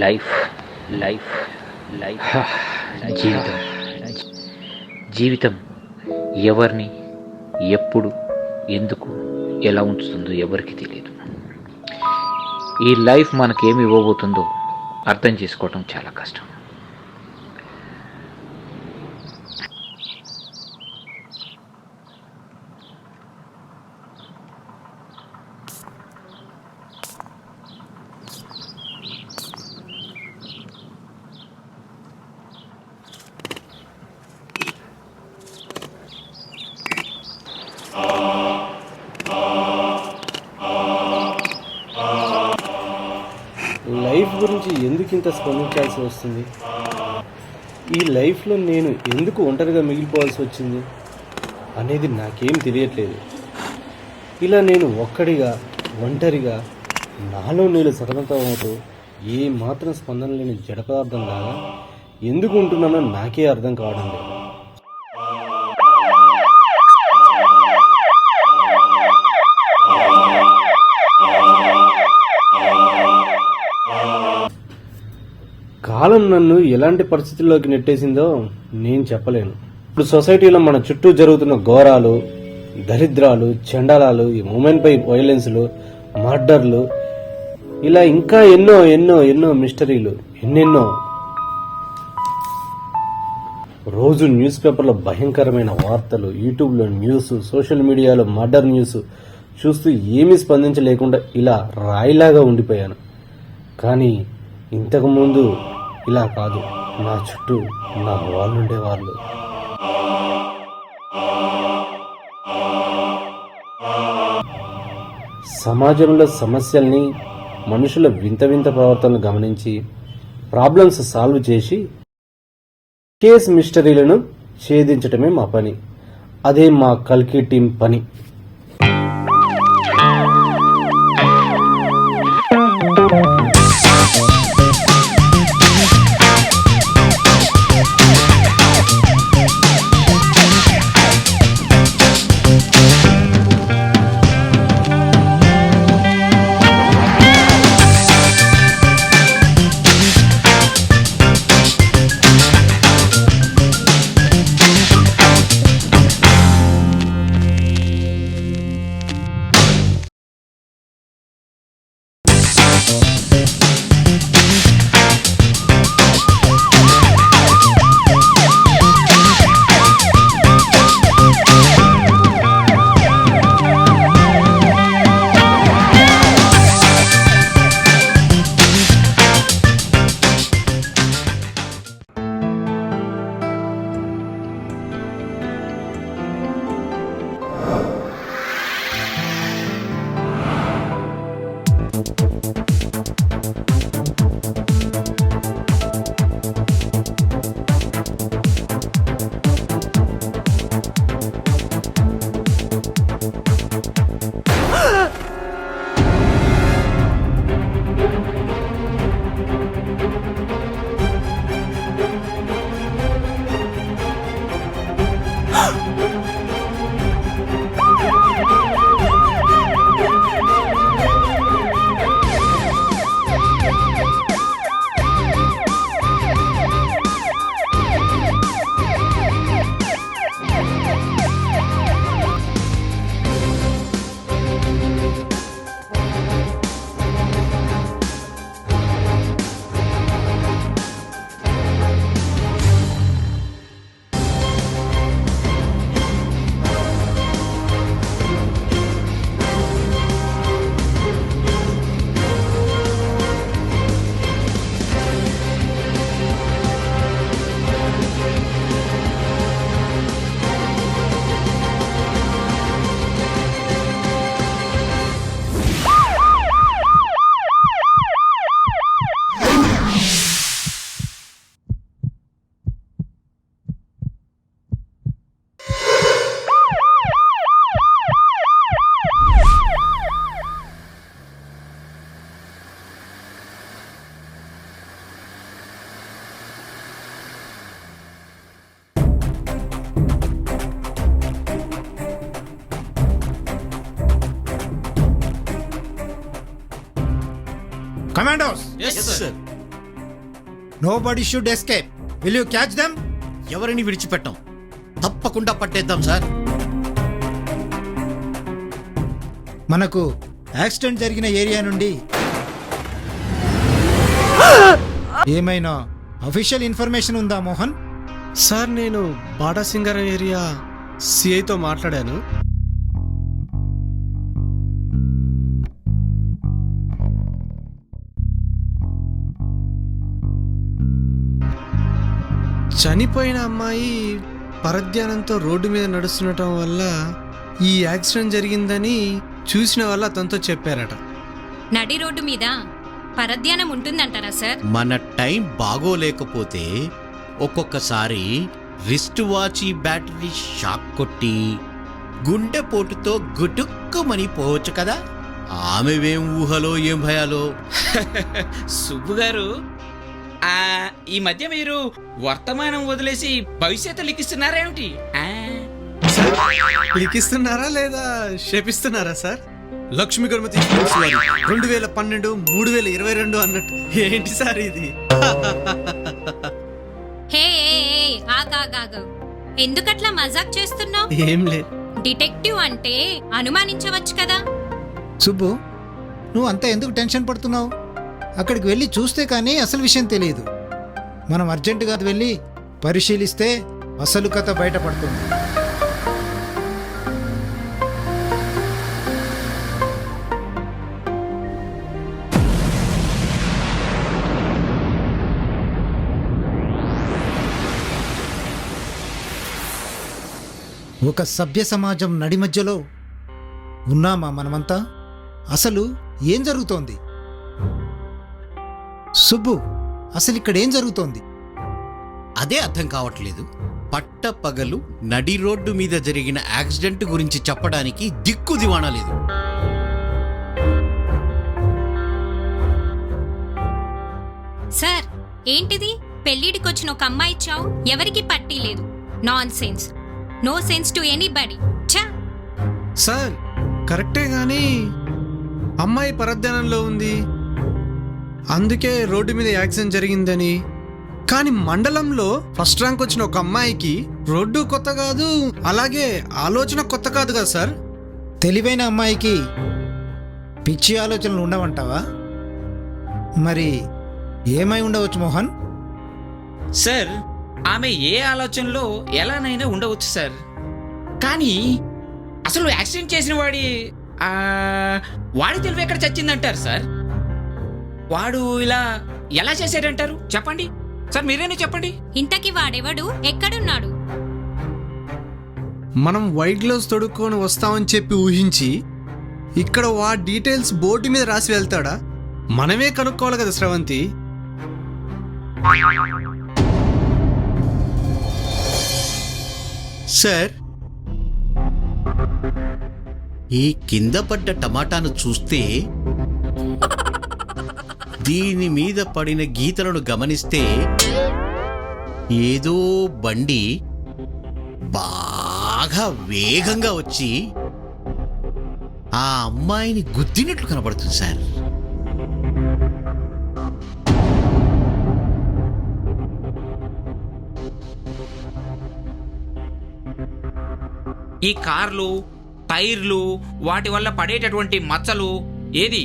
Life life life జీవితం జీవితం ఎవరిని ఎప్పుడు ఎందుకు ఎలా ఉంచుతుందో ఎవరికి తెలియదు. ఈ లైఫ్ మనకేమి ఇవ్వబోతుందో అర్థం చేసుకోవటం చాలా కష్టం. లైఫ్ గురించి ఎందుకు ఇంత స్పందించాల్సి వస్తుంది? ఈ లైఫ్లో నేను ఎందుకు ఒంటరిగా మిగిలిపోవాల్సి వచ్చింది అనేది నాకేం తెలియట్లేదు. ఇలా నేను ఒంటరిగా నాలో నేను సతమతమవుతూ ఏ మాత్రం స్పందన లేని జడ పదార్థం లాగా ఎందుకు ఉంటున్నానో నాకే అర్థం కావడం లేదు. కాలం నన్ను ఎలాంటి పరిస్థితుల్లోకి నెట్టేసిందో నేను చెప్పలేను. ఇప్పుడు సొసైటీలో మన చుట్టూ జరుగుతున్న ఘోరాలు, దరిద్రాలు, చండాలాలు, ఈ ఉమెన్పై వైలెన్స్లు, మర్డర్లు, ఇలా ఇంకా ఎన్నో ఎన్నో ఎన్నో మిస్టరీలు, ఎన్నెన్నో. రోజు న్యూస్ పేపర్లో భయంకరమైన వార్తలు, యూట్యూబ్లో న్యూస్, సోషల్ మీడియాలో మర్డర్ న్యూస్ చూస్తూ ఏమీ స్పందించలేకుండా ఇలా రాయిలాగా ఉండిపోయాను. కానీ ఇంతకుముందు ఇలా కాదు. నా చుట్టూ నా వాళ్ళు ఉండేవాళ్ళు. సమాజంలో సమస్యల్ని, మనుషుల వింత వింత ప్రవర్తనలు గమనించి ప్రాబ్లమ్స్ సాల్వ్ చేసి కేస్ మిస్టరీలను ఛేదించటమే మా పని. అదే మా కల్కి టీం పని. Commandos Yes, sir. Nobody should escape. Will you catch them? ఎవరిని విడిచిపెట్టాం, తప్పకుండా పట్టేద్దాం సార్. మనకు యాక్సిడెంట్ జరిగిన ఏరియా నుండి ఏమైనా అఫీషియల్ ఇన్ఫర్మేషన్ ఉందా మోహన్? సార్, నేను బాటాసింగారం ఏరియా సిఐతో మాట్లాడాను. చనిపోయిన అమ్మాయి పరధ్యానంతో రోడ్డు మీద నడుస్తుండటం వల్ల ఈ యాక్సిడెంట్ జరిగిందని చూసిన వల్ల అతనితో చెప్పారట. నడి రోడ్డు మీద పరధ్యానం ఉంటుందంటారా సార్? మన టైం బాగోలేకపోతే ఒక్కొక్కసారి రిస్ట్ వాచ్ బ్యాటరీ షాక్ కొట్టి గుండెపోటుతో గుటుక్కుమని పోవచ్చు కదా. ఆమెవేం ఊహలో ఏం భయాలో. సుబ్బు గారు, ఈ మధ్య మీరు వర్తమానం వదిలేసి భవిష్యత్తు లిఖిస్తున్నారేమిటి? లిఖిస్తున్నారా లేదా శపిస్తున్నారా సార్? లక్ష్మీ గణపతి 2012 3022 అన్నట్టు ఏంటి సార్ ఇది? హే ఆగాగాగు, ఎందుకట్లా మజాక్ చేస్తున్నావు? ఏం లేదు. డిటెక్టివ్ అంటే అనుమానించవచ్చు కదా. సుబ్బు, నువ్వు అంతా ఎందుకు టెన్షన్ పడుతున్నావు? అక్కడికి వెళ్ళి చూస్తే కానీ అసలు విషయం తెలియదు. మనం అర్జెంటుగా వెళ్ళి పరిశీలిస్తే అసలు కథ బయటపడుతుంది. ఒక సభ్య సమాజం నడి మధ్యలో ఉన్నామా మనమంతా? అసలు ఏం జరుగుతోంది? సుబ్బు, అసలు ఇక్కడ ఏం జరుగుతోంది? అదే అర్థం కావట్లేదు. పట్టపగలు నడి రోడ్డు మీద జరిగిన యాక్సిడెంట్ గురించి చెప్పడానికి దిక్కు దివాణా లేదు. సార్, ఏంటిది? పెళ్లిడికొచ్చిన ఒక అమ్మాయి చావు ఎవరికి పట్టీ లేదు. Nonsense. No sense to anybody. ఛా! సార్, కరెక్టే గాని అమ్మాయి పరధ్యానంలో ఉంది, అందుకే రోడ్డు మీద యాక్సిడెంట్ జరిగిందని. కానీ మండలంలో ఫస్ట్ ర్యాంక్ వచ్చిన ఒక అమ్మాయికి రోడ్డు కొత్త కాదు, అలాగే ఆలోచన కొత్త కాదు కదా సార్? తెలివైన అమ్మాయికి పిచ్చి ఆలోచనలు ఉండవంటావా? మరి ఏమై ఉండవచ్చు మోహన్? సార్, ఆమె ఏ ఆలోచనలో ఎలానైనా ఉండవచ్చు సార్. కానీ అసలు యాక్సిడెంట్ చేసిన వాడి తెలివి ఎక్కడ చచ్చిందంటారు సార్? వాడు ఇలా ఎలా చేశాడంటారు? చెప్పండి సార్, మీరేనే చెప్పండి. ఇంతకీ వాడెవడు? ఎక్కడున్నాడు? మనం వైట్ గ్లౌస్ తొడుక్కొని వస్తామని చెప్పి ఊహించి ఇక్కడ వాడి డీటెయిల్స్ బోర్డు మీద రాసి వెళ్తాడా? మనమే కనుక్కోవాలి కదా స్రవంతి. సార్, ఈ కింద పడ్డ టమాటాను చూస్తే దీని మీద పడిన గీతలను గమనిస్తే ఏదో బండి బాగా వేగంగా వచ్చి ఆ అమ్మాయిని గుద్దినట్లు కనబడుతుంది సార్. ఈ కార్లు, టైర్లు, వాటి వల్ల పడేటటువంటి మచ్చలు, ఏది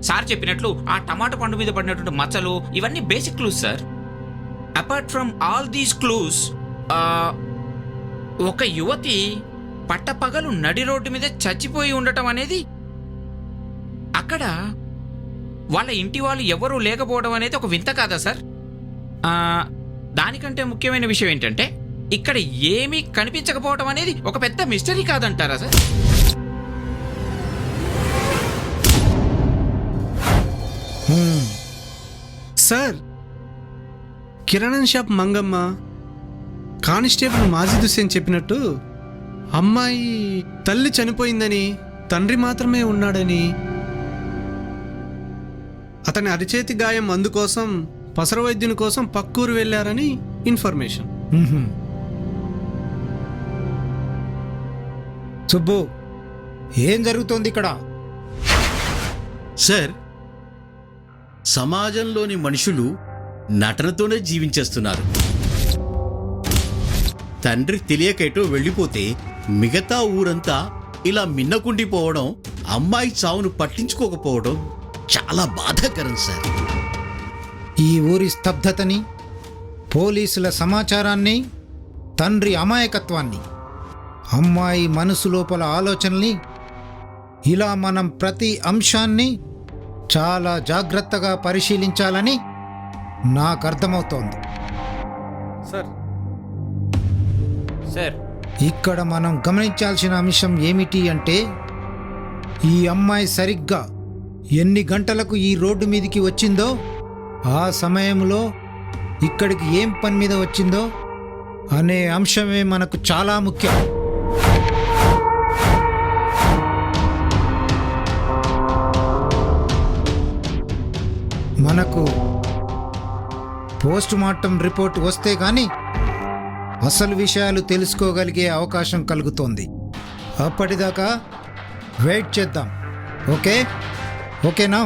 సార్ చెప్పినట్లు ఆ టమాటా పండు మీద పడినటువంటి మచ్చలు, ఇవన్నీ basic clues sir. Apart from all these clues, ఒక యువతి పట్టపగలు నడి రోడ్డు మీద చచ్చిపోయి ఉండటం అనేది, అక్కడ వాళ్ళ ఇంటి వాళ్ళు ఎవరూ లేకపోవడం అనేది ఒక వింత కాదా సార్? దానికంటే ముఖ్యమైన విషయం ఏంటంటే ఇక్కడ ఏమీ కనిపించకపోవడం అనేది ఒక పెద్ద మిస్టరీ కాదంటారా సార్? సార్, కిరాణా షాప్ మంగమ్మ, కానిస్టేబుల్ మాజిద్ హుస్సేన్ చెప్పినట్టు అమ్మాయి తల్లి చనిపోయిందని, తండ్రి మాత్రమే ఉన్నాడని, అతని అరిచేతి గాయం అందుకోసం పసర వైద్యుని కోసం పక్కూరు వెళ్ళారని ఇన్ఫర్మేషన్. సుబ్బు, ఏం జరుగుతోంది ఇక్కడ? సార్, సమాజంలోని మనుషులు నటనతోనే జీవించేస్తున్నారు. తండ్రి తెలియకేటో వెళ్ళిపోతే మిగతా ఊరంతా ఇలా మిన్నకుండిపోవడం, అమ్మాయి చావును పట్టించుకోకపోవడం చాలా బాధాకరం సార్. ఈ ఊరి స్తబ్దతని, పోలీసుల సమాచారాన్ని, తండ్రి అమాయకత్వాన్ని, అమ్మాయి మనసు లోపల ఆలోచనల్ని, ఇలా మనం ప్రతి అంశాన్ని చాలా జాగ్రత్తగా పరిశీలించాలని నాకు అర్థమవుతోంది. సార్ ఇక్కడ మనం గమనించాల్సిన అంశం ఏమిటి అంటే, ఈ అమ్మాయి సరిగ్గా ఎన్ని గంటలకు ఈ రోడ్డు మీదకి వచ్చిందో, ఆ సమయంలో ఇక్కడికి ఏం పని మీద వచ్చిందో అనే అంశమే మనకు చాలా ముఖ్యం. మనకు పోస్ట్ మార్టం రిపోర్ట్ వస్తే కానీ అసలు విషయాలు తెలుసుకోగలిగే అవకాశం కలుగుతోంది. అప్పటిదాకా వెయిట్ చేద్దాం. ఓకేనా?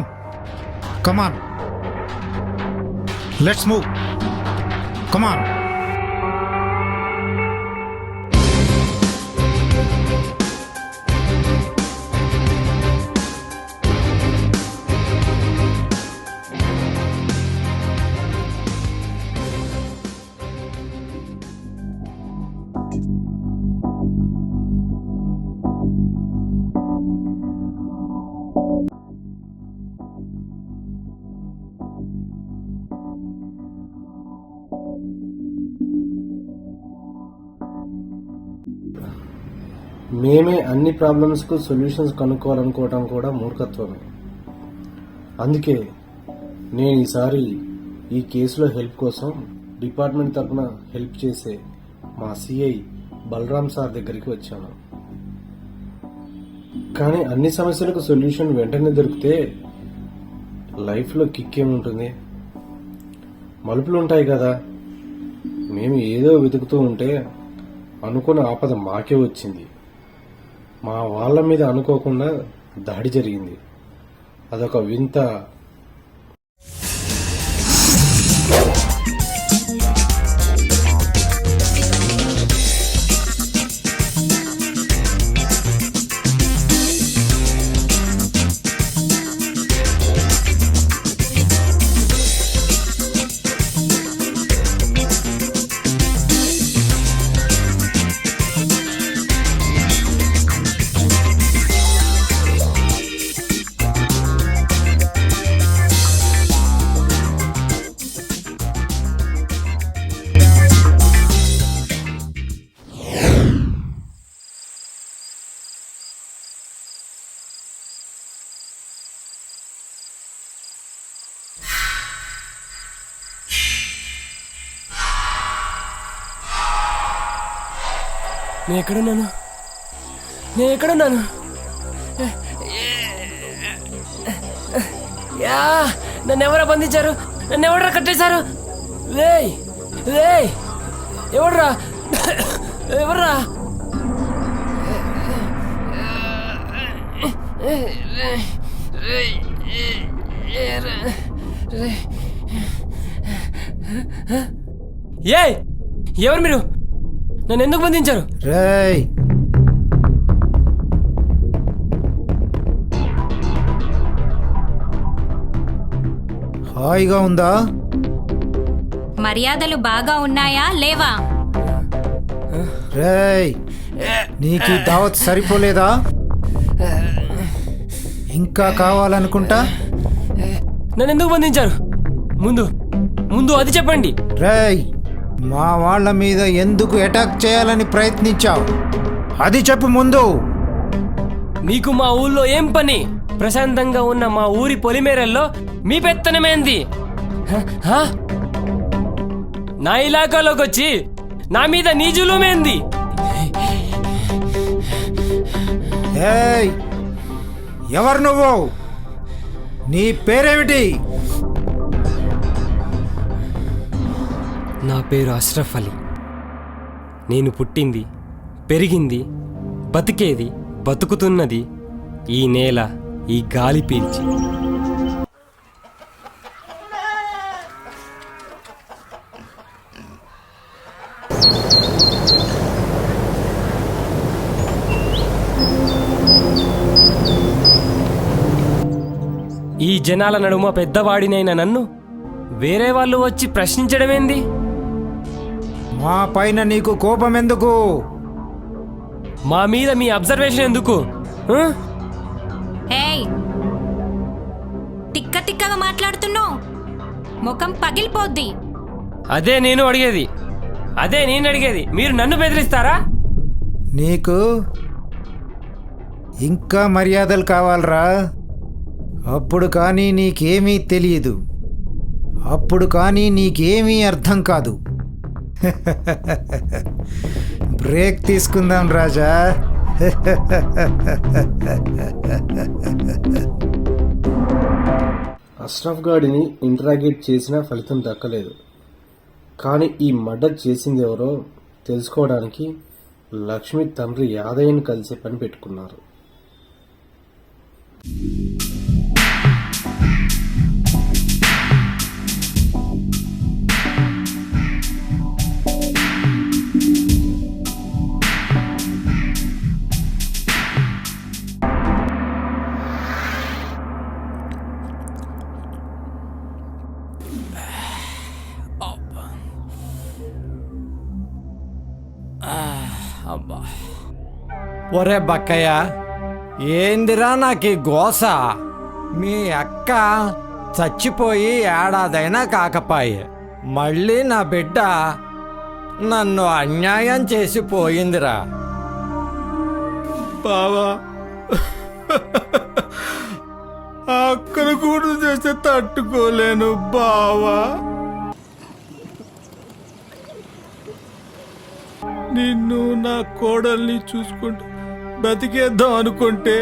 కమాన్, లెట్స్ మూవ్, కమాన్. మేమే అన్ని ప్రాబ్లమ్స్కు సొల్యూషన్స్ కనుక్కోవాలనుకోవడం కూడా మూర్ఖత్వమే. అందుకే నేను ఈసారి ఈ కేసులో హెల్ప్ కోసం డిపార్ట్మెంట్ తరఫున హెల్ప్ చేసే మా సిఐ బలరాం సార్ దగ్గరికి వచ్చాను. కానీ అన్ని సమస్యలకు సొల్యూషన్ వెంటనే దొరికితే లైఫ్లో కిక్ ఏముంటుంది? మలుపులు ఉంటాయి కదా. మేము ఏదో వెతుకుతూ ఉంటే అనుకున్న ఆపద మాకే వచ్చింది. మా వాళ్ళ మీద అనుకోకుండా దాడి జరిగింది. అదొక వింత. నేను ఎక్కడున్నాను? యా, నన్ను ఎవరా బంధించారు? నన్ను ఎవడరా కట్టేశారు? ఎవర్రా? ఎవరు మీరు? నన్ను ఎందుకు బంధించారు? రేయ్, హాయిగా ఉందా? మర్యాదలు బాగా ఉన్నాయా లేవా? రేయ్, నీకు ఈ దావత్ సరిపోలేదా? ఇంకా కావాలనుకుంటా. నన్ను ఎందుకు బంధించారు? ముందు అది చెప్పండి. రేయ్, మా వాళ్ళ మీద ఎందుకు అటాక్ చేయాలని ప్రయత్నించావు? అది చెప్పు ముందు. మీకు మా ఊళ్ళో ఏం పని? ప్రశాంతంగా ఉన్న మా ఊరి పొలిమేరల్లో మీ పెత్తనమేంది? నా ఇలాకాలోకి వచ్చి నా మీద నీ జులుమేంది? ఏయ్, ఎవరు నువ్వు? నీ పేరేమిటి? నా పేరు అష్రఫ్ అలీ. నేను పుట్టింది, పెరిగింది, బతికేది, బతుకుతున్నది ఈ నేల, ఈ గాలి పీల్చి. ఈ జనాల నడుమ పెద్దవాడినైన నన్ను వేరే వాళ్ళు వచ్చి ప్రశ్నించడమేంది? మా పైన నీకు కోపం ఎందుకు? మా మీద మీ అబ్జర్వేషన్ ఎందుకు? ఆ? ఏయ్, తిక్క తిక్కగా మాట్లాడుతున్నావు, ముఖం పగిలిపోద్ది. అదే నేను అడిగేది. మీరు నన్ను బెదిరిస్తారా? నీకు ఇంకా మర్యాదలు కావాలరా? అప్పుడు కానీ నీకేమీ తెలియదు, అప్పుడు కానీ నీకేమీ అర్థం కాదు. బ్రేక్ తీసుకుందాం రాజా. అష్రఫ్ గాడిని ఇంటరాగేట్ చేసినా ఫలితం దక్కలేదు. కానీ ఈ మర్డర్ చేసింది ఎవరో తెలుసుకోవడానికి లక్ష్మి తండ్రి యాదయ్యను కలిసే పని పెట్టుకున్నారు. ఒరే బక్కయ్య, ఏందిరా నాకు ఈ గోస? మీ అక్క చచ్చిపోయి ఏడాదైనా కాకపాయే, మళ్ళీ నా బిడ్డ నన్ను అన్యాయం చేసి పోయిందిరా. బావా, అక్కను కూడా చేస్తే తట్టుకోలేను బావా. నిన్ను నా కోడల్ని చూసుకుంటూ బతికేద్దాం అనుకుంటే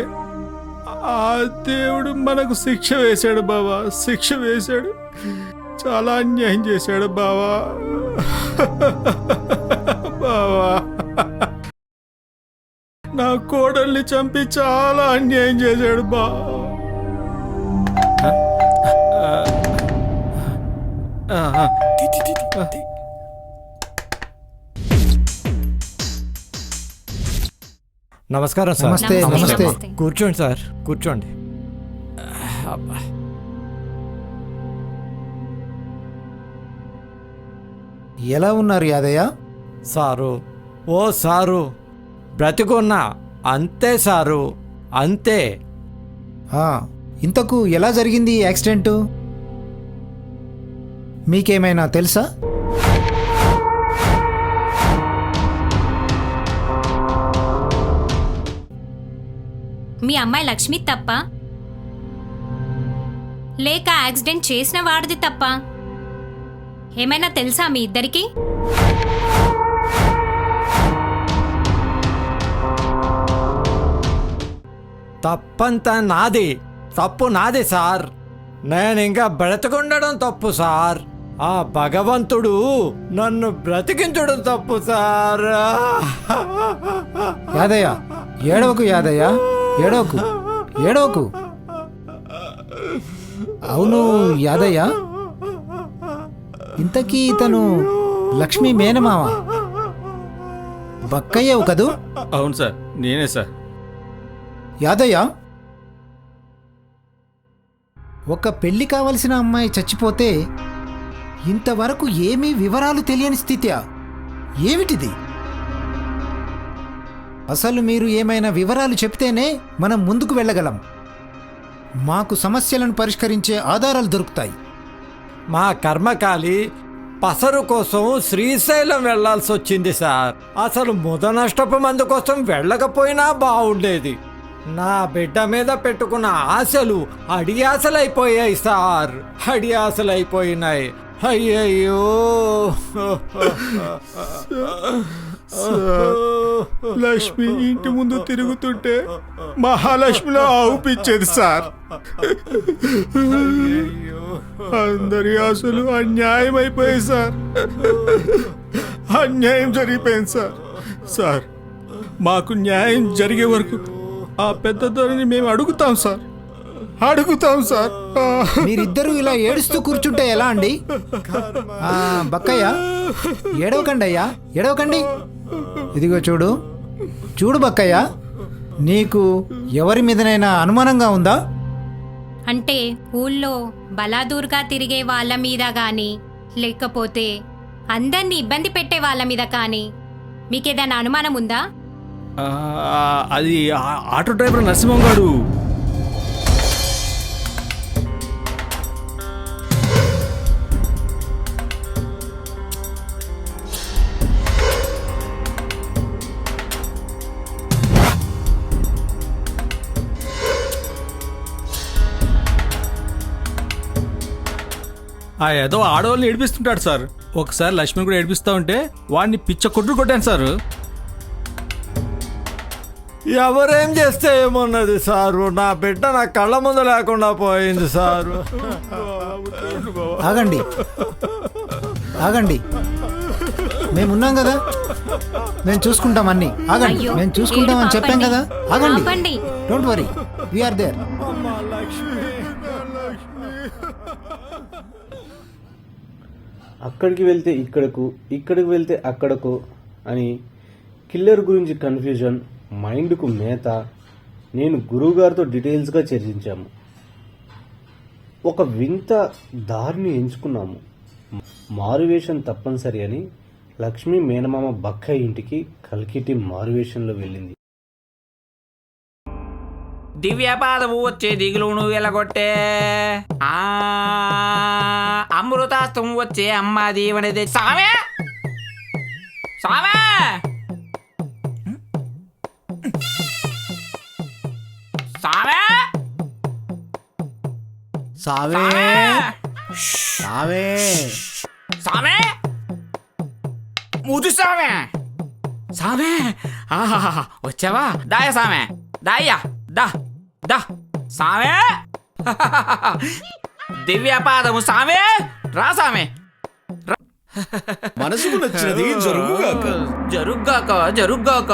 ఆ దేవుడు మనకు శిక్ష వేశాడు బావా, శిక్ష వేశాడు. చాలా అన్యాయం చేశాడు బావా. బావా, నా కోడల్ని చంపి చాలా అన్యాయం చేశాడు బావా. నమస్కారం సార్. నమస్తే, నమస్తే. కూర్చోండి సార్, కూర్చోండి. అబ్బా. ఎలా ఉన్నారు యాదయ్య? సారు, ఓ సారు, బ్రతికున్నా అంతే సారు, అంతే. ఆ, ఇంతకు ఎలా జరిగింది ఈ యాక్సిడెంటు? మీకేమైనా తెలుసా? మీ అమ్మాయి లక్ష్మి తప్ప, లేక యాక్సిడెంట్ చేసిన వాడిది తప్ప? ఏమైనా తెలుసా మీ ఇద్దరికి? తప్పంతా నాది, తప్పు నాది సార్. నేను ఇంకా బ్రతికుండడం తప్పు సార్. ఆ భగవంతుడు నన్ను బ్రతికించడం తప్పు సార్. యాదయ్య, ఏడవకు యాదయ్య, ఏడవకు, ఏడవకు. అవును యాదయ్య, ఇంతకీ ఇతను లక్ష్మీ మేనమావ బక్కయ్యవు కదూ? అవును సార్, నేనే సార్. యాదయ్య, ఒక పెళ్లి కావలసిన అమ్మాయి చచ్చిపోతే ఇంతవరకు ఏమీ వివరాలు తెలియని స్థితియా? ఏమిటిది? అసలు మీరు ఏమైనా వివరాలు చెప్తేనే మనం ముందుకు వెళ్ళగలం. మాకు సమస్యలను పరిష్కరించే ఆధారాలు దొరుకుతాయి. మా కర్మకాలి పసరు కోసం శ్రీశైలం వెళ్లాల్సి వచ్చింది సార్. అసలు ముద నష్టపు మందు కోసం వెళ్ళకపోయినా బాగుండేది. నా బిడ్డ మీద పెట్టుకున్న ఆశలు అడియాసలైపోయాయి సార్, అడియాసలైపోయినాయి. అయ్యయ్యో, లక్ష్మి ఇంటి ముందు తిరుగుతుంటే మహాలక్ష్మిలో ఆవుపించేది సార్. అందరి ఆశలు అన్యాయం అయిపోయాయి సార్, అన్యాయం జరిగిపోయింది సార్. సార్, మాకు న్యాయం జరిగే వరకు ఆ పెద్ద ధోరణి మేము అడుగుతాం సార్, అడుగుతాం సార్. మీరిద్దరూ ఇలా ఏడుస్తూ కూర్చుంటే ఎలా అండి? బక్కయ్య, ఏడవకండి అయ్యా, ఏడవకండి. ఇదిగో చూడు, చూడు బక్కయ్య, నీకు ఎవరి మీదనైనా అనుమానంగా ఉందా? అంటే ఊళ్ళో బలాదూర్గా తిరిగే వాళ్ళ మీద కానీ లేకపోతే అందరినీ ఇబ్బంది పెట్టే వాళ్ళ మీద కానీ మీకేదైనా అనుమానం ఉందా? అది ఆటో డ్రైవర్ నరసింహం గారు. ఏదో ఆడవాళ్ళని ఏడిపిస్తుంటాడు సార్. ఒకసారి లక్ష్మిని కూడా ఏడిపిస్తా ఉంటే వాడిని పిచ్చ కొట్టాను సార్. ఎవరేం చేస్తే ఏమున్నది సారు, నా బిడ్డ నా కళ్ళ ముందు లేకుండా పోయింది సారు. ఆగండి ఆగండి, మేమున్నాం కదా, మేము చూసుకుంటాం అన్ని. ఆగండి, అయ్యో, మేము చూసుకుంటామని ఏడు చెప్పాం కదా. ఆగండి, ఆపండి. Don't worry, we're there. అక్కడికి వెళ్తే ఇక్కడకు, ఇక్కడికి వెళ్తే అక్కడకు అని కిల్లర్ గురించి కన్ఫ్యూజన్, మైండ్కు మేత. నేను గురువుగారితో డీటెయిల్స్గా చర్చించాము. ఒక వింత దారిని ఎంచుకున్నాము. మారువేషం తప్పనిసరి అని లక్ష్మీ మేనమామ బక్కయ్య ఇంటికి కల్కిటి మారువేషంలో వెళ్ళింది. దివ్యపాదము వచ్చే దిగులును వెలగొట్టే అమృతాస్తం వచ్చే అమ్మ దీవనదే సామే సామే సామే సావే సావే సామే ముదు సామే సామే వచ్చావా? దాయ సామే, దాయ్యా, దా దా సామే. దివ్యపాదము సామే, రా సామే. మనసుకు నచ్చినది జరుగుగాక. జరుగ్గాక జరుగ్గాక.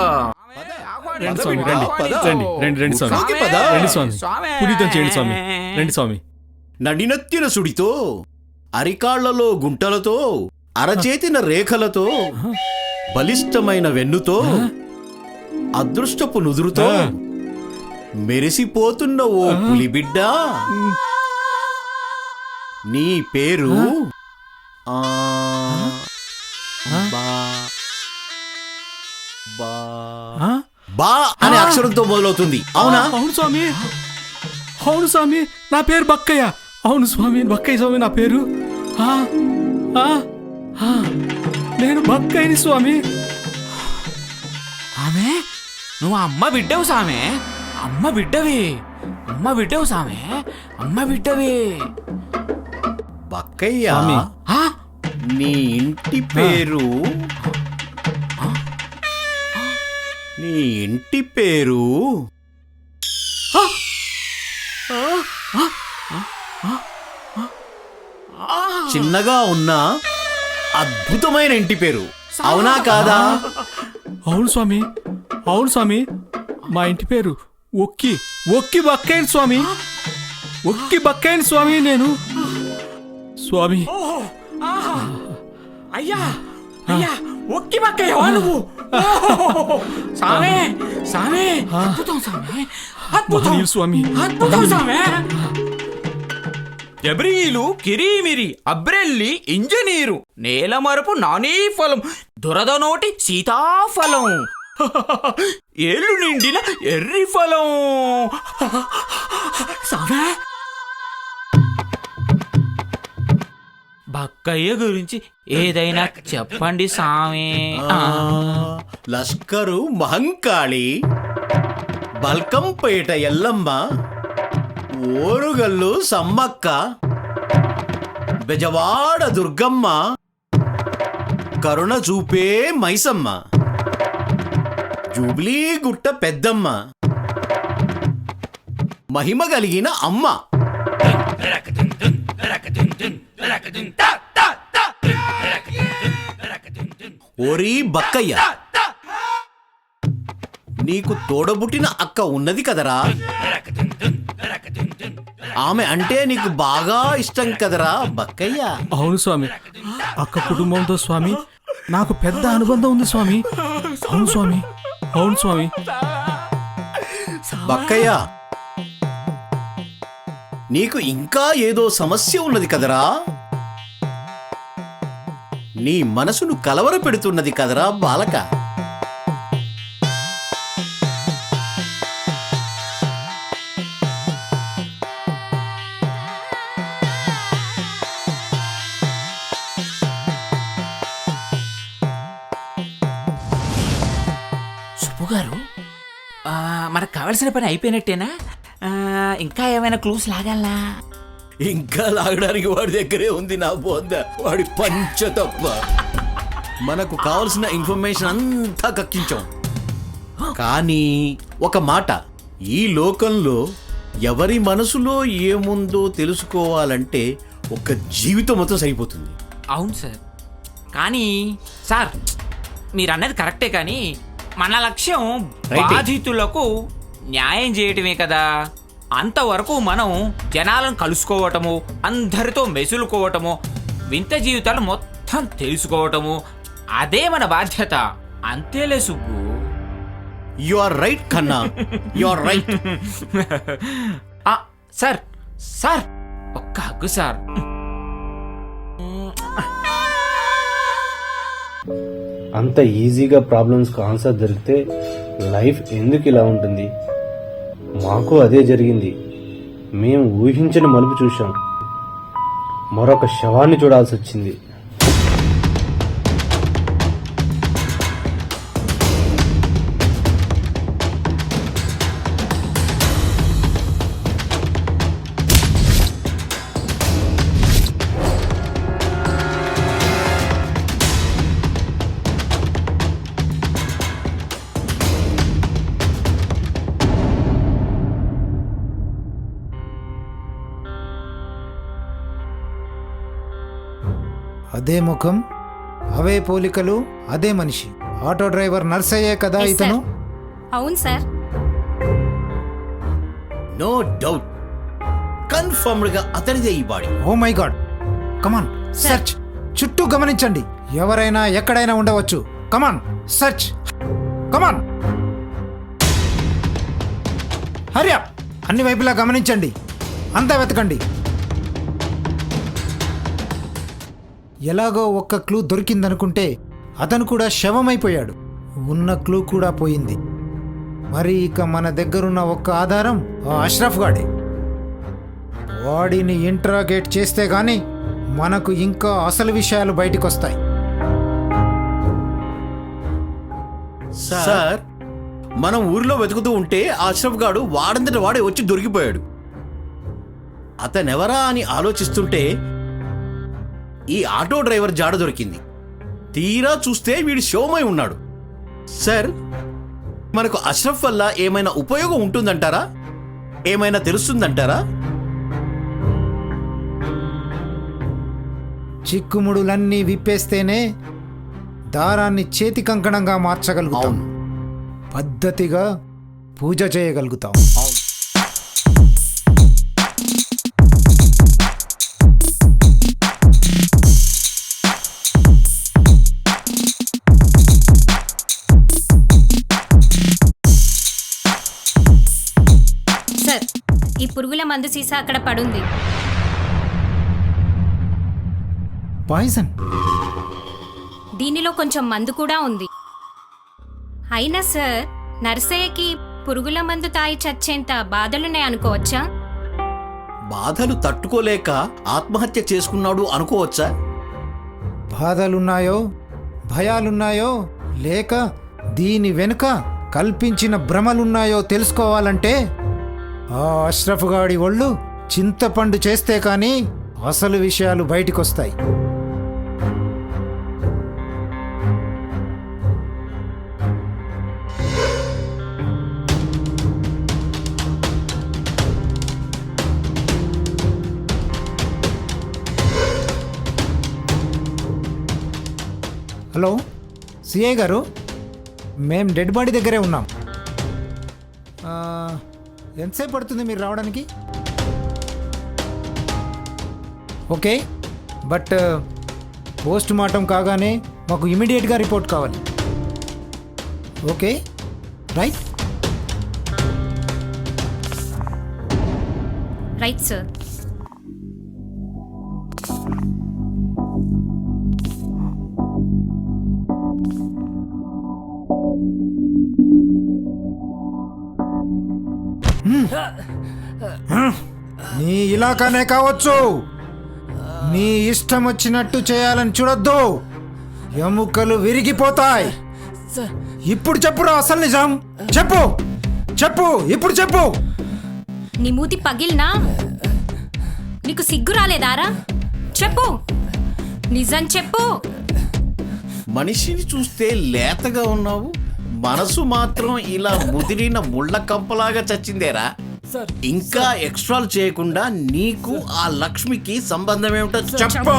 రండి స్వామి, రండి స్వామి, రండి స్వామి, పునీతం చేయండి స్వామి, రండి స్వామి. నడినెత్తిన సుడితో, అరికాళ్లలో గుంటలతో, అరచేతిన రేఖలతో, బలిష్టమైన వెన్నుతో, అదృష్టపు నుదురుతో మెరిసిపోతున్న ఓ పులిబిడ్డ, నీ పేరు బా అనే అక్షరంతో మొదలవుతుంది. అవునా? అవును స్వామి, అవును స్వామి, నా పేరు బక్కయ్య. అవును స్వామి, బక్కయ్య స్వామి నా పేరు. నేను బక్కయ్యని స్వామి. ఆమె నువ్వు అమ్మ బిడ్డవు సామే, అమ్మ బిడ్డవి, అమ్మ బిడ్డవు సామే, అమ్మ బిడ్డవి. బక్కయ్య, ఆ? నీ ఇంటి పేరు, నీ ఇంటి పేరు చిన్నగా ఉన్న అద్భుతమైన ఇంటి పేరు. అవునా కాదా? అవును స్వామి, అవును స్వామి, మా ఇంటి పేరు ఒక్కి ఒక్కి బక్కయ్య స్వామి, ఒక్కి బక్కయ్య స్వామి నేను స్వామి. అయ్యా అయ్యా, ఒక్కి బక్కయ్య నువ్వు. సామే సామే, అద్భుతం సామే, అద్భుతం స్వామి, అద్భుతం సామే. ఎబ్రీలు కిరీమిరి అబ్రెల్లి ఇంజనీరు, నేలమరపు నానీ ఫలం, దురద నోటి సీతాఫలం, ఏళ్ళు నిండిన ఎర్రి ఫలం. సామే, బక్కయ్య గురించి ఏదైనా చెప్పండి సామే. లష్కరు మహంకాళి, బల్కంపేట ఎల్లమ్మ, ఓరుగల్లు సమ్మక్క, బెజవాడ దుర్గమ్మ, కరుణ చూపే మైసమ్మ, జూబ్లీ గుట్ట పెద్దమ్మ, మహిమ కలిగిన అమ్మ. ఓరి బక్కయ్య, నీకు తోడబుట్టిన అక్క ఉన్నది కదరా, ఆమె అంటే నీకు బాగా ఇష్టం కదరా బక్కయ్య. అవును స్వామి, అక్క కుటుంబంతో స్వామి నాకు పెద్ద అనుబంధం ఉంది స్వామి. అవును స్వామి, అవును స్వామి. బక్కయ్య, నీకు ఇంకా ఏదో సమస్య ఉన్నది కదరా? నీ మనసును కలవర పెడుతున్నది కదరా బాలక? సుబ్బు గారు, మనకు కావలసిన పని అయిపోయినట్టేనా? ఇంకా ఏమైనా క్లూస్ లాగాలా? ఇంకా లాగడానికి వాడి దగ్గరే ఉంది నా బోంద, వాడి పంచ తప్ప. మనకు కావలసిన ఇన్ఫర్మేషన్ అంతా కక్కించాం. కానీ ఒక మాట, ఈ లోకంలో ఎవరి మనసులో ఏముందో తెలుసుకోవాలంటే ఒక జీవితం మొత్తం సరిపోతుంది. అవును సార్. కానీ సార్, మీరు అన్నది కరెక్టే, కానీ మన లక్ష్యం రైటే. బాధితులకు న్యాయం చేయటమే కదా. అంతవరకు మనం జనాలను కలుసుకోవటము, అందరితో మెసులుకోవటము, వింత జీవితాలు మొత్తం తెలుసుకోవటము, అదే మన బాధ్యత. అంతేలే సుబ్బు. యు ఆర్ రైట్ కన్నా, you are right. Sir sir, ఒక్క హగ్గు సార్. అంత ఈజీగా ప్రాబ్లమ్స్కి ఆన్సర్ దొరికితే లైఫ్ ఎందుకు ఇలా ఉంటుంది? మాకు అదే జరిగింది. మేము ఊహించని మలుపు చూశాం. మరొక శవాన్ని చూడాల్సి వచ్చింది. అదే ముఖం, అవే పోలికలు, అదే మనిషి. ఆటో డ్రైవర్ నర్సయ్యే కదా Yes, ఇతను? sir. అవును సార్. నో డౌట్, కన్ఫర్మ్డ్ గా అతనిదే ఈ body. Oh my god, come on search. చుట్టూ గమనించండి, ఎవరైనా ఎక్కడైనా ఉండవచ్చు. Come on search, come on hurry up. అన్ని వైపులా గమనించండి, అంతా వెతకండి. ఎలాగో ఒక్క క్లూ దొరికిందనుకుంటే అతను కూడా శవమైపోయాడు. ఉన్న క్లూ కూడా పోయింది. మరి ఇక మన దగ్గరున్న ఒక్క ఆధారం ఆ అష్రఫ్ గాడే. వాడిని ఇంట్రాగేట్ చేస్తే గాని మనకు ఇంకా అసలు విషయాలు బయటికి వస్తాయి. సార్, మనం ఊరిలో వెతుకుతూ ఉంటే అష్రఫ్ గాడు వాడంతట వాడే వచ్చి దొరికిపోయాడు. అతనెవరా అని ఆలోచిస్తుంటే ఈ ఆటో డ్రైవర్ జాడ దొరికింది. తీరా చూస్తే వీడు శవమై ఉన్నాడు. సార్, మనకు అష్రఫ్ వల్ల ఏమైనా ఉపయోగం ఉంటుందంటారా? ఏమైనా తెలుస్తుందంటారా? చిక్కుముడులన్నీ విప్పేస్తేనే దారాన్ని చేతి కంకణంగా మార్చగలుగుతాం. పద్ధతిగా పూజ చేయగలుగుతాం. సార్, ఈ పురుగుల మందు సీసా అక్కడ పడుంది. పాయిజన్. దీనిలో కొంచెం మందు కూడా ఉంది. అయినా సార్, నర్సయ్యకి పురుగుల మందు తాగి చచ్చేంత బాధలున్నాయి అనుకోవచ్చా? బాధలు తట్టుకోలేక ఆత్మహత్య చేసుకున్నాడు అనుకోవచ్చా? బాధలున్నాయో, భయాలున్నాయో, లేక దీని వెనుక కల్పించిన భ్రమలున్నాయో తెలుసుకోవాలంటే ఆ అష్రఫ్ గాడి ఒళ్ళు చింతపండు చేస్తే కానీ అసలు విషయాలు బయటికొస్తాయి. హలో సిఐ గారు, మేం డెడ్ బాడీ దగ్గరే ఉన్నాం. ఎంతసేపు పడుతుంది మీరు రావడానికి? ఓకే, బట్ పోస్ట్ మార్టం కాగానే మాకు ఇమీడియట్గా రిపోర్ట్ కావాలి. Okay, right. Right sir. నీ ఇలాకానే కావచ్చు, నీ ఇష్టం వచ్చినట్టు చేయాలని చూడొద్దు, ఎముకలు విరిగిపోతాయి. ఇప్పుడు చెప్పురా అసలు నిజం. చెప్పు చెప్పు, ఇప్పుడు చెప్పు. నీ మూతి పగిలినా నీకు సిగ్గు రాలేదారా? చెప్పు, నిజం చెప్పు. మనిషిని చూస్తే లేతగా ఉన్నావు, మనసు మాత్రం ఇలా ముదిరిన ముళ్ళ కంపలాగా చచ్చిందేరా. ఇంకా ఎక్స్ట్రాలు చేయకుండా నీకు ఆ లక్ష్మికి సంబంధం ఏమిటో చెప్పు.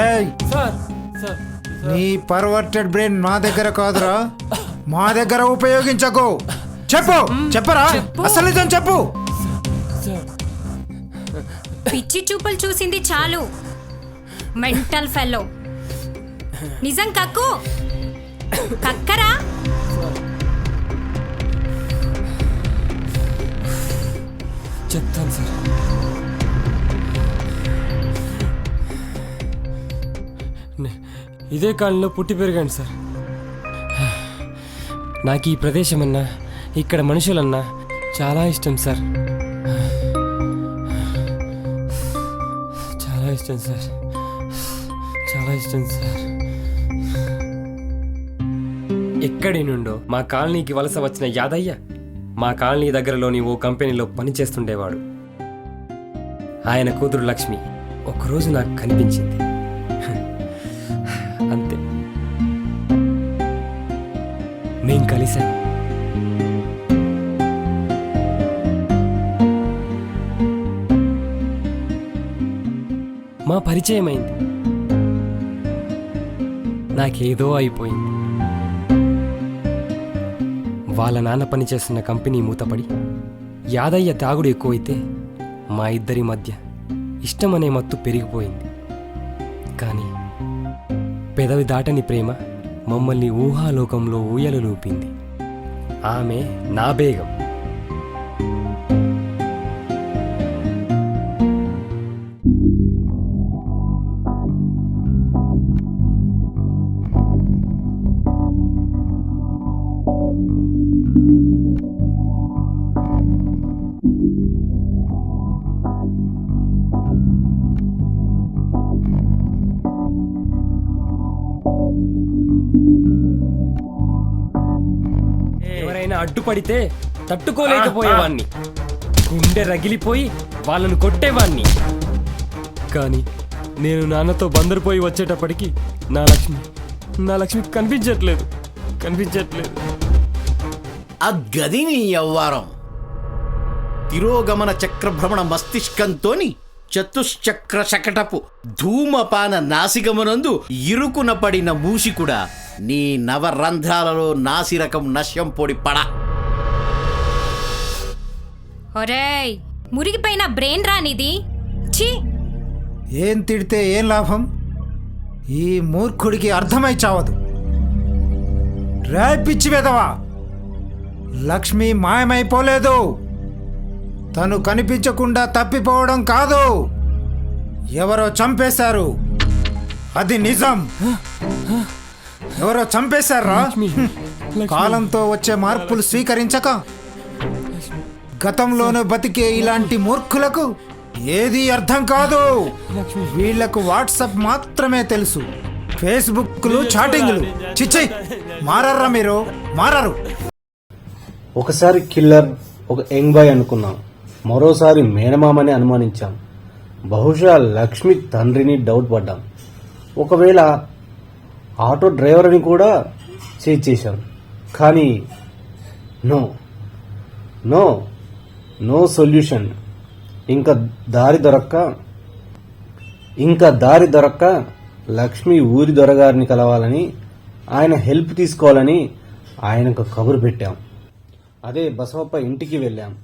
ఏయ్, నీ పర్వర్టెడ్ బ్రెయిన్ మా దగ్గర కాదురా, మా దగ్గర ఉపయోగించకు. చెప్పు, చెప్పరా అసలు నిజం చెప్పు. పిచ్చి చూపులు చూసింది చాలు, మెంటల్ ఫెలో. నిజం కక్కు, కక్కరా. చెప్తాను సార్. ఇదే కాలంలో పుట్టి పెరిగాను సార్. నాకు ఈ ప్రదేశం అన్నా, ఇక్కడ మనుషులన్నా చాలా ఇష్టం సార్. చాలా ఇష్టం సార్, చాలా ఇష్టం సార్. ఎక్కడి నుండో మా కాలనీకి వలస వచ్చిన యాదయ్య మా కాలనీ దగ్గరలోని ఓ కంపెనీలో పనిచేస్తుండేవాడు. ఆయన కూతురు లక్ష్మి ఒకరోజు నాకు కనిపించింది. అంతే, మేం కలిసాం. మా పరిచయం అయింది. నాకేదో అయిపోయింది. వాళ్ళ నాన్న పనిచేస్తున్న కంపెనీ మూతపడి యాదయ్య తాగుడు ఎక్కువైతే మా ఇద్దరి మధ్య ఇష్టమనే మత్తు పెరిగిపోయింది. కానీ పెదవి దాటని ప్రేమ మమ్మల్ని ఊహాలోకంలో ఊయలలూపింది. ఆమె నా బేగం. ఎవరైనా అడ్డుపడితే తట్టుకోలేకపోయేవాణ్ణి, గుండె రగిలిపోయి వాళ్ళను కొట్టేవాణ్ణి. కానీ నేను నాన్నతో బందరుపోయి వచ్చేటప్పటికి నా లక్ష్మి కనిపించట్లేదు. ఆ గది నీ యవ్వారం. తిరోగమన చక్రభ్రమణ మస్తిష్కంతోని చతుశ్చక్ర శకటపు ధూమపాన నాసికమునందు ఇరుకున పడిన మూషికుడా, నీ నవరంధ్రాలలో నాసిరకం నశ్యం పొడి పడ. ఒరేయ్, మురిగిపోయిన బ్రెయిన్ రానిది. ఛీ, ఏం తిడితే ఏం లాభం? ఈ మూర్ఖుడికి అర్థమై చావదు. రే పిచ్చి వెదవా, లక్ష్మి మాయమైపోలేదు. తను కనిపించకుండా తప్పిపోవడం కాదు, ఎవరో చంపేశారు. అది నిజం. ఎవరో చంపేశారా? కాలంతో వచ్చే మార్పులు స్వీకరించక గతంలోనూ బతికే ఇలాంటి మూర్ఖులకు ఏది అర్థం కాదు. వీళ్లకు వాట్సాప్ మాత్రమే తెలుసు, ఫేస్బుక్లు, చాటింగ్లు. చిచ్చి, మారర్రా మీరు, మారరు. ఒకసారి కిల్లర్, ఒక యంగ్ బాయ్ అనుకున్నాం, మరోసారి మేనమామని అనుమానించాం. బహుశా లక్ష్మి తండ్రిని డౌట్ పడ్డాం. ఒకవేళ ఆటో డ్రైవర్ని కూడా చేశాం. కానీ నో నో నో సొల్యూషన్. ఇంకా దారి దొరక్క లక్ష్మి ఊరి దొరగారిని కలవాలని, ఆయన హెల్ప్ తీసుకోవాలని ఆయనకు కబురు పెట్టాం. అదే బసవప్ప ఇంటికి వెళ్ళాం.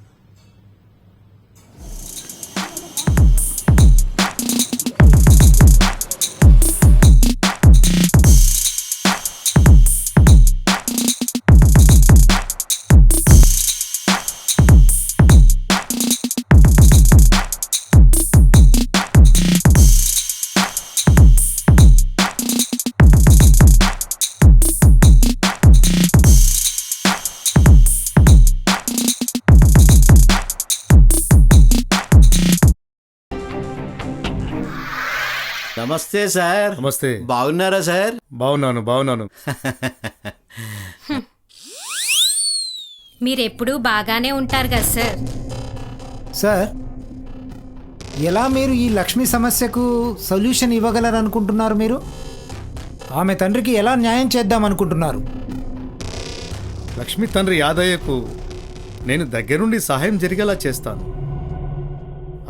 నమస్తే సార్. నమస్తే. బాగున్నారా సార్? బాగున్నాను. మీరెప్పుడూ బాగానే ఉంటారు కదా సార్. సార్, ఎలా మీరు ఈ లక్ష్మి సమస్యకు సొల్యూషన్ ఇవ్వగలరనుకుంటున్నారు? మీరు ఆమె తండ్రికి ఎలా న్యాయం చేద్దామనుకుంటున్నారు? లక్ష్మి తండ్రి యాదయ్యకు నేను దగ్గరుండి సహాయం జరిగేలా చేస్తాను.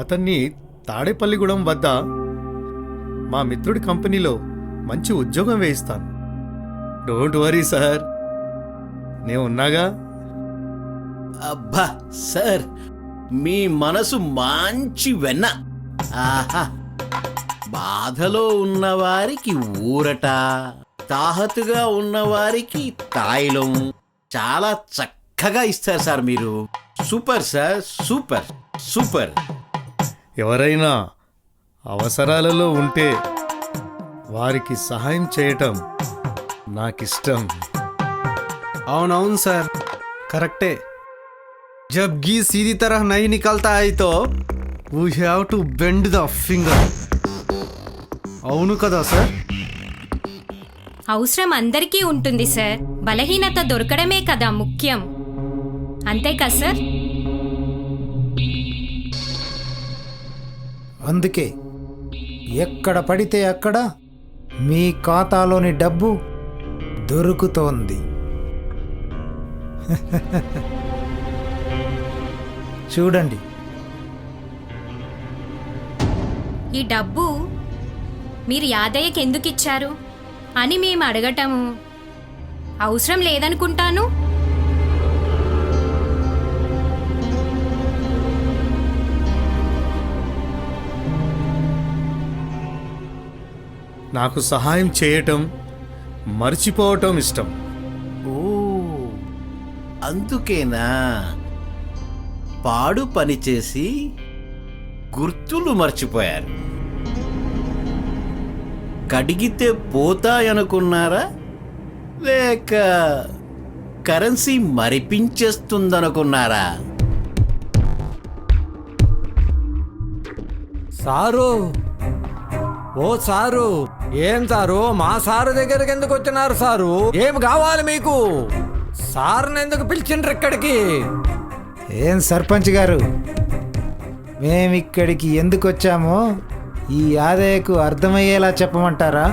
అతన్ని తాడేపల్లిగూడెం వద్ద మా మిత్రుడి కంపెనీలో మంచి ఉద్యోగం వేయిస్తాను. డోంట్ వరీ సార్, నేను ఉన్నాగా. అబ్బా సార్, మీ మనసు మంచి వెన్న. ఆహా, బాధలో ఉన్నవారికి ఊరట, తాహతుగా ఉన్నవారికి తాయిలం చాలా చక్కగా ఇస్తారు సార్ మీరు. Super sir, super super. ఎవరైనా అవసరాలలో ఉంటే వారికి సహాయం చేయటం నాకిష్టం. అవునవును సార్, కరెక్టే. जब घी सीधी तरह नहीं निकलता है तो we have to bend the finger. అవును కదా సార్? అవసరం అందరికీ ఉంటుంది సార్. బలహీనత దొరకడమే కదా ముఖ్యం. అంతే కదా సార్? అందుకే ఎక్కడ పడితే అక్కడ మీ ఖాతాలోని డబ్బు దొరుకుతోంది. చూడండి, ఈ డబ్బు మీరు యాదయ్యకి ఎందుకు ఇచ్చారు అని మేము అడగటము అవసరం లేదనుకుంటాను. నాకు సహాయం చేయటం మర్చిపోవటం ఇష్టం. ఓ, అందుకేనా పాడు పని చేసి గుర్తులు మర్చిపోయారు? కడిగితే పోతాయనుకున్నారా, లేక కరెన్సీ మరిపించేస్తుందనుకున్నారా? సారు, ఓ సారు, ఏం సారు మా సారు దగ్గరికి ఎందుకు వచ్చినారు సారు? ఏం కావాలి మీకు? సార్ని ఎందుకు పిలిచిండ్రు ఇక్కడికి? ఏం సర్పంచ్ గారు, మేమిక్కడికి ఎందుకు వచ్చామో ఈ యాదయ్యకు అర్థమయ్యేలా చెప్పమంటారా?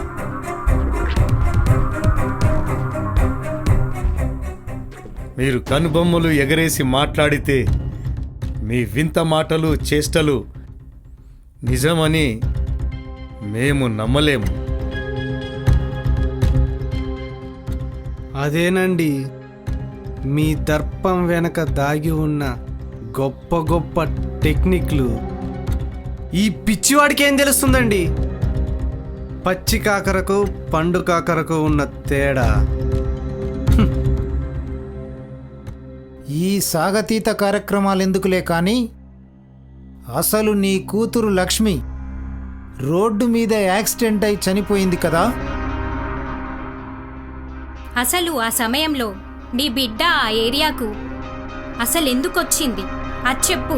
మీరు కనుబొమ్మలు ఎగరేసి మాట్లాడితే మీ వింత మాటలు చేష్టలు నిజమని మేము నమ్మలేము. అదేనండి మీ దర్పం వెనక దాగి ఉన్న గొప్ప గొప్ప టెక్నిక్లు. ఈ పిచ్చివాడికి ఏం తెలుస్తుందండి పచ్చి కాకరకు పండు కాకరకు ఉన్న తేడా? ఈ సాగతీత కార్యక్రమాలు ఎందుకులే కానీ, అసలు నీ కూతురు లక్ష్మి రోడ్డు మీద యాక్సిడెంట్ అయి చనిపోయింది కదా? అసలు ఆ సమయంలో నీ బిడ్డ ఆ ఏరియాకు అసలు ఎందుకు వచ్చింది అది చెప్పు.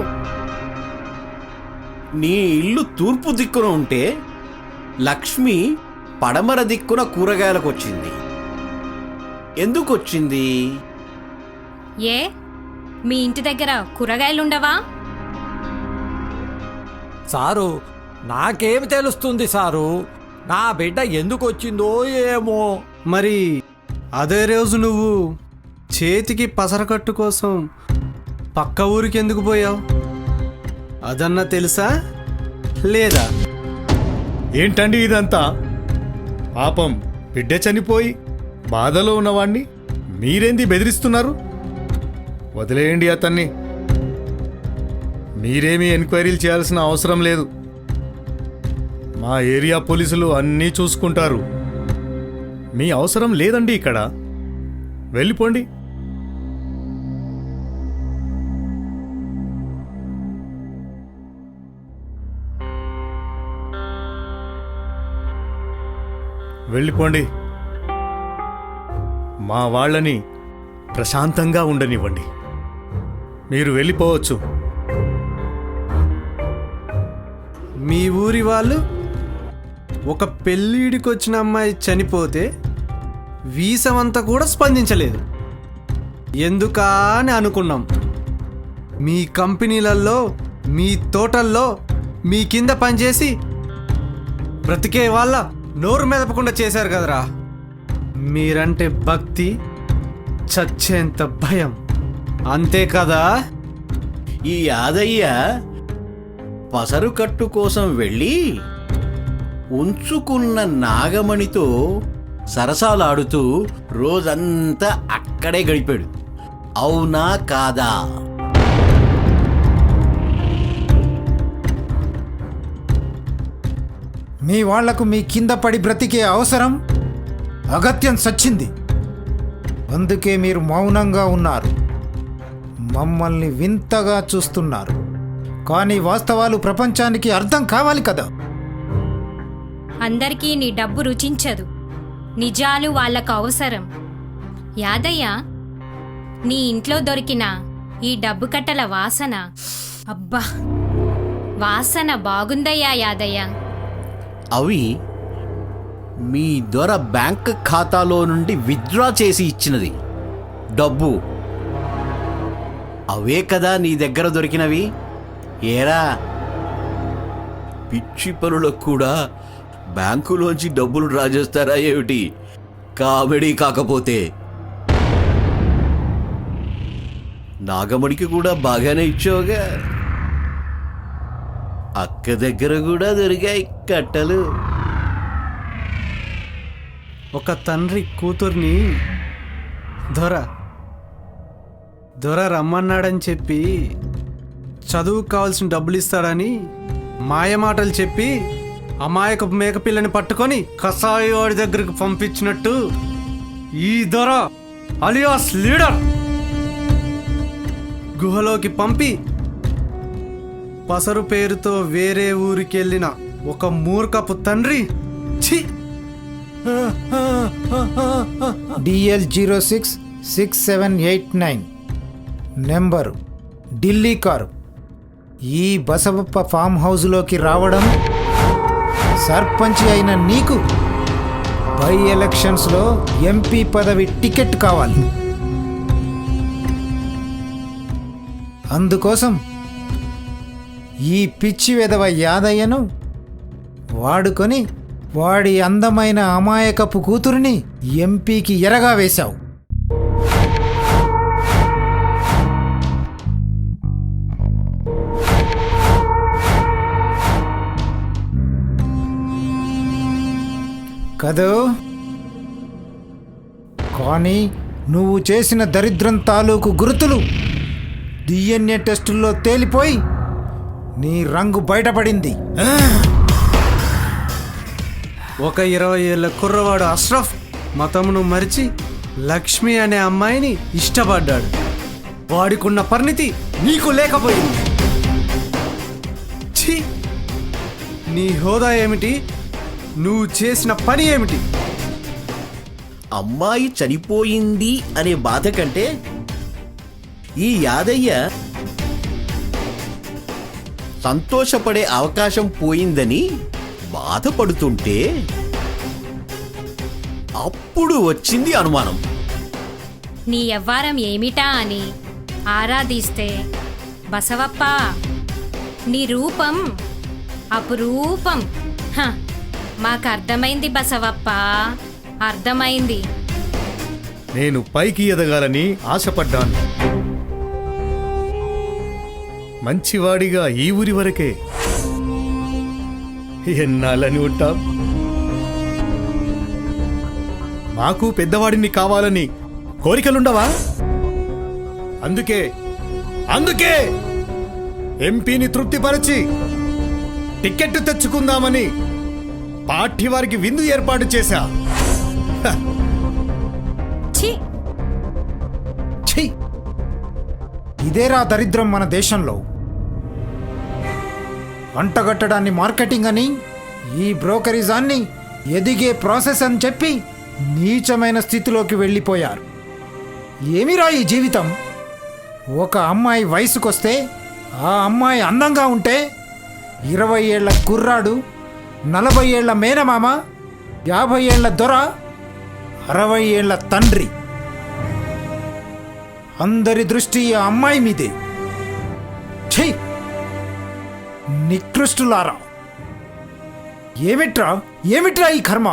నీ ఇల్లు తూర్పు దిక్కున ఉంటే లక్ష్మి పడమర దిక్కున కూరగాయలకు వచ్చింది. ఎందుకు వచ్చింది? ఏ మీ ఇంటి దగ్గర కూరగాయలుండవా? సారు, నాకేమి తెలుస్తుంది సారు? నా బిడ్డ ఎందుకు వచ్చిందో ఏమో. మరి అదే రోజు నువ్వు చేతికి పసరకట్టు కోసం పక్క ఊరికి ఎందుకు పోయావు? అదన్నా తెలుసా లేదా? ఏంటండి ఇదంతా? పాపం బిడ్డ చనిపోయి బాధలో ఉన్నవాణ్ణి మీరేంది బెదిరిస్తున్నారు? వదిలేయండి అతన్ని. మీరేమీ ఎంక్వైరీలు చేయాల్సిన అవసరం లేదు. మా ఏరియా పోలీసులు అన్నీ చూసుకుంటారు. మీ అవసరం లేదండి ఇక్కడ. వెళ్ళిపోండి. వెళ్ళిపోండి. మా వాళ్ళని ప్రశాంతంగా ఉండనివ్వండి. మీరు వెళ్ళిపోవచ్చు. మీ ఊరి వాళ్ళు ఒక పెళ్ళిడికి వచ్చిన అమ్మాయి చనిపోతే వీసమంతా కూడా స్పందించలేదు. ఎందుకా అని అనుకున్నాం. మీ కంపెనీలలో, మీ తోటల్లో, మీ కింద పనిచేసి బ్రతికే వాళ్ళ నోరు మెదపకుండా చేశారు కదరా. మీరంటే భక్తి, చచ్చేంత భయం, అంతే కదా? ఈ యాదయ్య పసరు కట్టు కోసం వెళ్ళి ఉంచుకున్న నాగమణితో సరసాలాడుతూ రోజంతా అక్కడే గడిపాడు. అవునా కాదా? మీ వాళ్లకు మీ కింద పడి బ్రతికే అవసరం అగత్యం సచ్చింది. అందుకే మీరు మౌనంగా ఉన్నారు, మమ్మల్ని వింతగా చూస్తున్నారు. కానీ వాస్తవాలు ప్రపంచానికి అర్థం కావాలి కదా. అందరికీ నీ డబ్బు రుచించదు, నిజాలు వాళ్లకు అవసరం. యాదయ్య, నీ ఇంట్లో దొరికిన ఈ డబ్బు కట్టల వాసన, అబ్బా వాసన బాగుందయ్యా యాదయ్య. అవి మీ దొర బ్యాంక్ ఖాతాలో నుండి విత్డ్రా చేసి ఇచ్చినది డబ్బు. అవే కదా నీ దగ్గర దొరికినవి. ఏరా, పిచ్చి పనులకు కూడా బ్యాంకులోంచి డబ్బులు డ్రా చేస్తారా ఏమిటి? కామెడీ కాకపోతే. నాగమణికి కూడా బాగానే ఇచ్చావుగా. అక్క దగ్గర కూడా దొరికాయి కట్టలు. ఒక తండ్రి కూతుర్ని దొర రమ్మన్నాడని చెప్పి చదువుకు కావాల్సిన డబ్బులు ఇస్తాడని మాయమాటలు చెప్పి అమాయకపు మేకపిల్లని పట్టుకొని కసాయి వాడి దగ్గరకు పంపించినట్టు ఈ దొర అలియాస్ లీడర్ గుహలోకి పంపి పసరు పేరుతో వేరే ఊరికి వెళ్ళిన ఒక మూర్ఖపు తండ్రి. ఛీ! DL 066789 number, Delhi car. ఈ బసవప్ప ఫామ్ హౌస్లోకి రావడం, సర్పంచ్ అయిన నీకు బై ఎలక్షన్స్లో ఎంపీ పదవి టికెట్ కావాలి. అందుకోసం ఈ పిచ్చి వెధవ యాదయ్యను వాడుకొని వాడి అందమైన అమాయకపు కూతురిని ఎంపీకి ఎరగా వేశావు. కదూ? కానీ నువ్వు చేసిన దరిద్రం తాలూకు గుర్తులు DNA టెస్టుల్లో తేలిపోయి నీ రంగు బయటపడింది. ఒక 20 ఏళ్ల కుర్రవాడు అష్రఫ్ మతమును మరిచి లక్ష్మి అనే అమ్మాయిని ఇష్టపడ్డాడు. వాడికున్న పరిణితి నీకు లేకపోయింది. ఛీ! నీ హోదా ఏమిటి? నువ్వు చేసిన పని ఏమిటి? అమ్మాయి చనిపోయింది అనే బాధ కంటే ఈ యాదయ్య సంతోషపడే అవకాశం పోయిందని బాధపడుతుంటే అప్పుడు వచ్చింది అనుమానం. నీ యవ్వారం ఏమిటా అని ఆరాధిస్తే, బసవప్ప నీ రూపం అపురూపం. హ, మాకు అర్థమైంది బసవప్ప, అర్థమైంది. నేను పైకి ఎదగాలని ఆశపడ్డాను. మంచివాడిగా ఈ ఊరి వరకే ఎన్నాళ్ళని ఉంటాం. మాకు పెద్దవాడిని కావాలని కోరికలుండవా? అందుకే ఎంపీని తృప్తిపరచి టికెట్ తెచ్చుకుందామని పార్టీ వారికి విందు ఏర్పాటు చేశా. ఛీ! ఇదేరా దరిద్రం మన దేశంలో. అంటగట్టడాన్ని మార్కెటింగ్ అని, ఈ బ్రోకరిజాన్ని ఎదిగే ప్రాసెస్ అని చెప్పి నీచమైన స్థితిలోకి వెళ్ళిపోయారు. ఏమిరా ఈ జీవితం? ఒక అమ్మాయి వయసుకొస్తే, ఆ అమ్మాయి అందంగా ఉంటే 20 ఏళ్ల కుర్రాడు 40 ఏళ్ల మేనమామ, 50 ఏళ్ల దొర, 60 ఏళ్ల తండ్రి. అందరి దృష్టి ఈ అమ్మాయి మీదే. ఛీ, నికృష్టులారా! ఏమిట్రా ఈ కర్మ?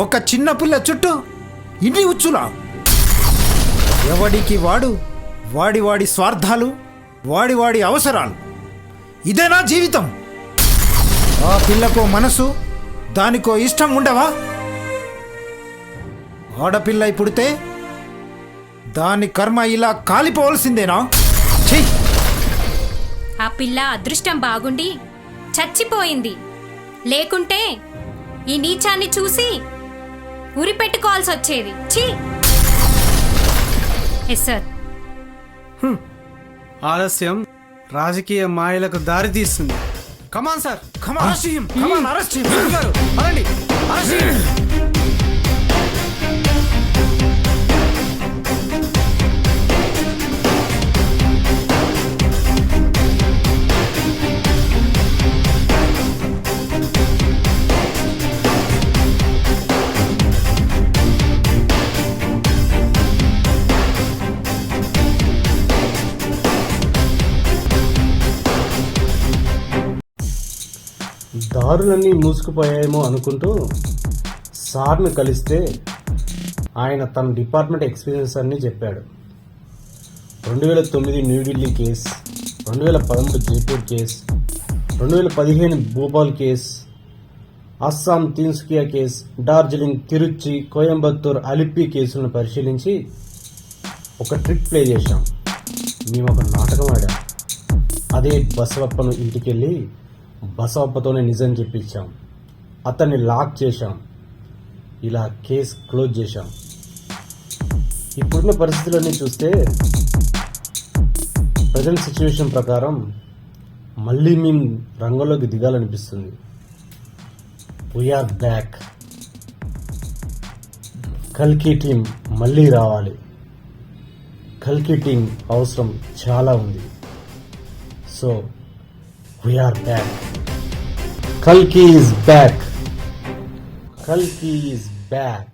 ఒక చిన్న పిల్ల చుట్టూ ఇన్ని ఉచ్చులా? ఎవడికి వాడు, వాడి స్వార్థాలు, వాడి అవసరాలు. ఇదేనా జీవితం? ఆ పిల్లకో మనసు, దానికో ఇష్టం ఉండవా? ఆడపిల్ల పుడితే దాని కర్మ ఇలా కాలిపోవలసిందేనా? ఛీ! ఆ పిల్ల అదృష్టం బాగుండి చచ్చిపోయింది. లేకుంటే ఈ నీచాన్ని చూసి ఉరి పెట్టుకోవాల్సి వచ్చేది. ఛీ! Yes sir. ఆలస్యం రాజకీయ మాయలకు దారి తీస్తుంది. కమాన్ సార్, కమాన్, అరెస్ట్ గారు, పదండి, అరెస్ట్ చేయండి. దారులన్నీ మూసుకుపోయాయేమో అనుకుంటూ సార్ను కలిస్తే ఆయన తన డిపార్ట్మెంట్ ఎక్స్పీరియన్స్ అన్నీ చెప్పాడు. 2009 New Delhi case, 2013 Jaipur case, 2015 Bhopal case, Assam Tinsukia case, Darjeeling, Trichy, Coimbatore, అలిప్పి కేసులను పరిశీలించి ఒక ట్రిక్ ప్లే చేశాం. మేము ఒక నాటకం ఆడాం. అదే బసవప్పను ఇంటికెళ్ళి బసవప్పతోనే నిజం చెప్పించాం. అతన్ని లాక్ చేశాం. ఇలా కేసు క్లోజ్ చేశాం. ఇప్పుడున్న పరిస్థితులన్నీ చూస్తే ప్రజెంట్ సిచ్యువేషన్ ప్రకారం మళ్ళీ మేము రంగంలోకి దిగాలనిపిస్తుంది. We are back. కల్కి టీం మళ్ళీ రావాలి. కల్కి టీం అవసరం చాలా ఉంది. So we are back. కల్కి ఈజ్ బ్యాక్. కల్కి ఈజ్ బ్యాక్.